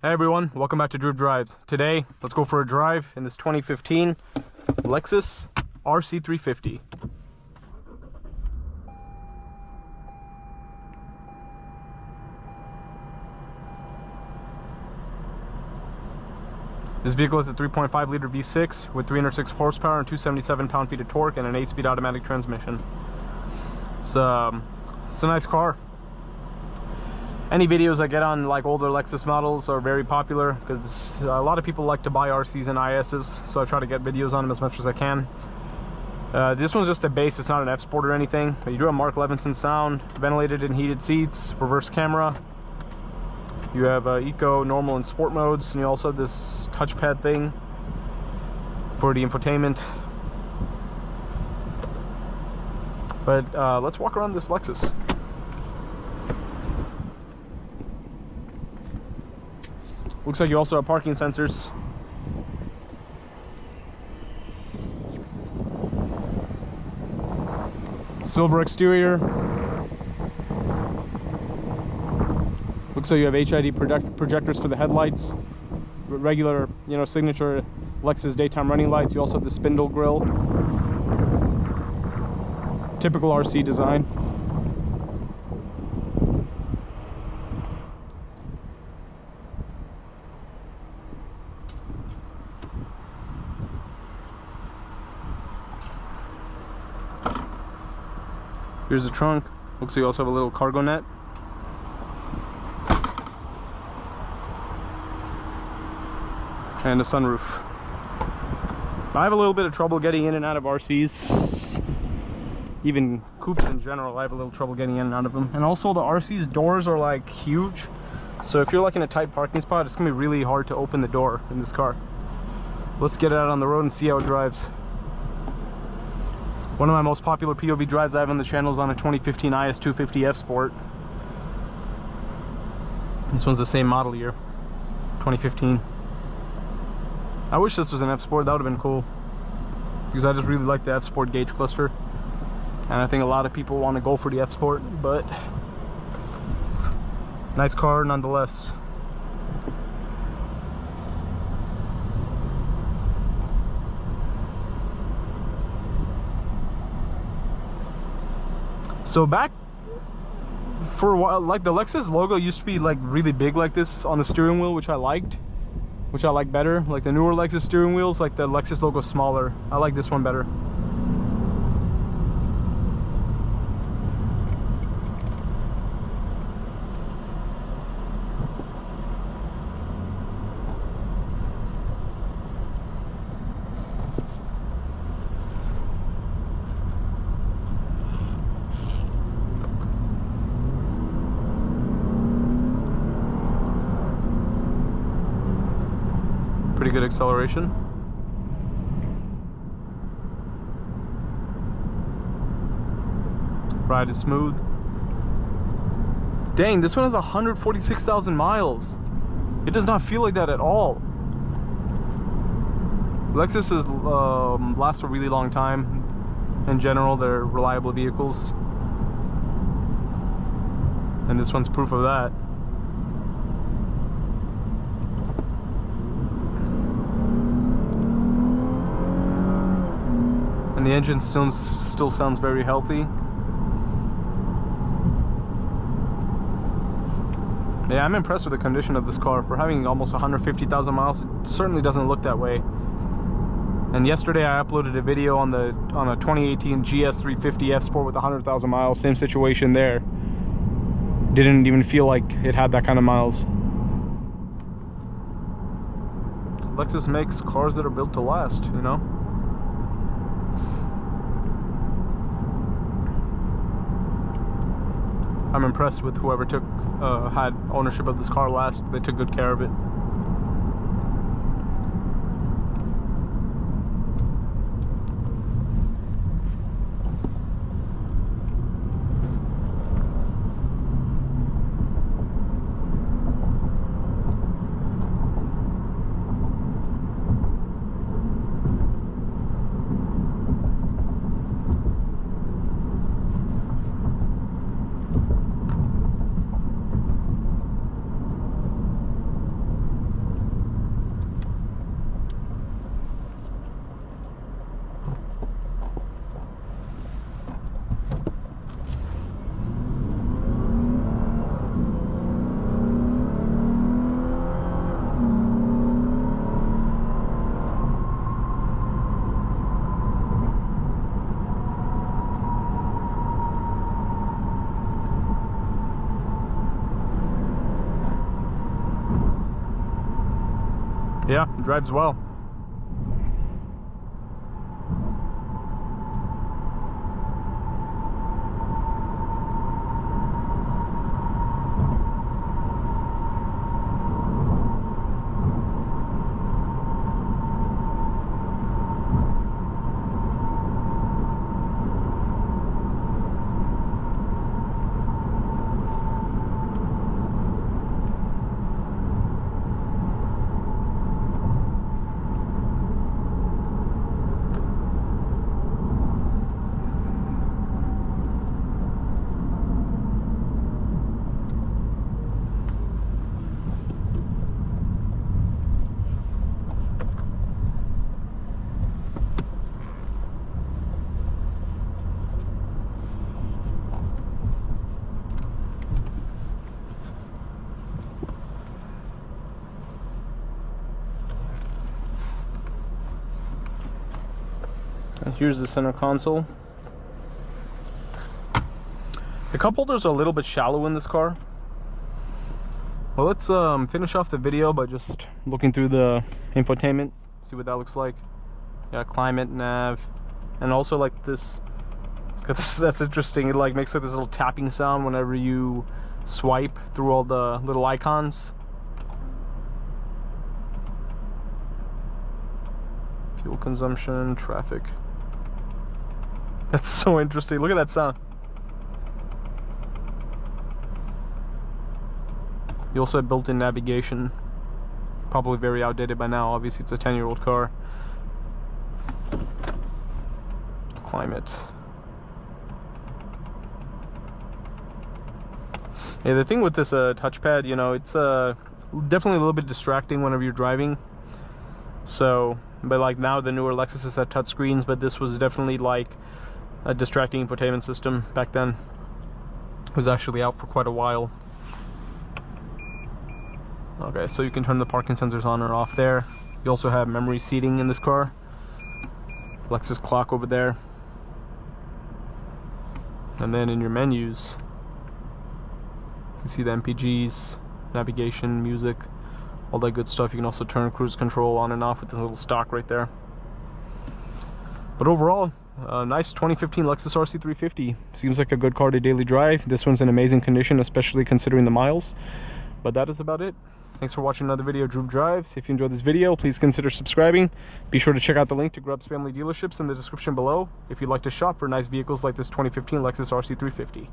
Hey everyone, welcome back to Drew Drives. Today, let's go for a drive in this 2015 Lexus RC350. This vehicle is a 3.5 liter V6 with 306 horsepower and 277 pound-feet of torque and an 8-speed automatic transmission. It's a nice car. Any videos I get on like older Lexus models are very popular because a lot of people like to buy RCs and ISs, so I try to get videos on them as much as I can. This one's just a base, it's not an F Sport or anything. But you do have Mark Levinson sound, ventilated and heated seats, reverse camera. You have Eco, Normal, and Sport modes, and you also have this touchpad thing for the infotainment. But let's walk around this Lexus. Looks like you also have parking sensors. Silver exterior. Looks like you have HID projectors for the headlights. Regular, signature Lexus daytime running lights. You also have the spindle grille. Typical RC design. Here's the trunk. Looks like you also have a little cargo net. And a sunroof. I have a little bit of trouble getting in and out of RCs. Even coupes in general, I have a little trouble getting in and out of them. And also the RC's doors are like huge. So if you're like in a tight parking spot, it's gonna be really hard to open the door in this car. Let's get it out on the road and see how it drives. One of my most popular POV drives I have on the channel is on a 2015 IS250 F Sport. This one's the same model year, 2015. I wish this was an F Sport, that would have been cool. Because I just really like the F Sport gauge cluster. And I think a lot of people want to go for the F Sport, but nice car nonetheless. So back for a while, like the Lexus logo used to be like really big like this on the steering wheel, which I liked, which I like better. Like the newer Lexus steering wheels, like the Lexus logo smaller. I like this one better. Pretty good acceleration. Ride is smooth. Dang, this one has 146,000 miles. It does not feel like that at all. Lexuses last a really long time. In general, they're reliable vehicles. And this one's proof of that. And the engine still sounds very healthy. Yeah, I'm impressed with the condition of this car. For having almost 150,000 miles, it certainly doesn't look that way. And yesterday I uploaded a video on a 2018 GS350 F Sport with 100,000 miles. Same situation there. Didn't even feel like it had that kind of miles. Lexus makes cars that are built to last, I'm impressed with whoever had ownership of this car last. They took good care of it. Yeah, drives well. And here's the center console. The cup holders are a little bit shallow in this car. Well, let's finish off the video by just looking through the infotainment, see what that looks like. Yeah, climate, nav, and also like this. It's got this. That's interesting. It like makes like this little tapping sound whenever you swipe through all the little icons. Fuel consumption, traffic. That's so interesting. Look at that sound. You also have built-in navigation. Probably very outdated by now. Obviously, it's a 10-year-old car. Climate. Yeah, the thing with this touchpad, you know, it's definitely a little bit distracting whenever you're driving. So, but like now the newer Lexuses have touch screens, but this was definitely like a distracting infotainment system back then. It was actually out for quite a while. Okay, so you can turn the parking sensors on or off there. You also have memory seating in this car. Lexus clock over there. And then in your menus, you can see the MPGs, navigation, music, all that good stuff. You can also turn cruise control on and off with this little stalk right there. But overall, nice 2015 Lexus RC350. Seems like a good car to daily drive. This one's in amazing condition, especially considering the miles. But that is about it. Thanks for watching another video of Drew Drives. If you enjoyed this video, please consider subscribing. Be sure to check out the link to Grubbs Family Dealerships in the description below if you'd like to shop for nice vehicles like this 2015 Lexus RC350.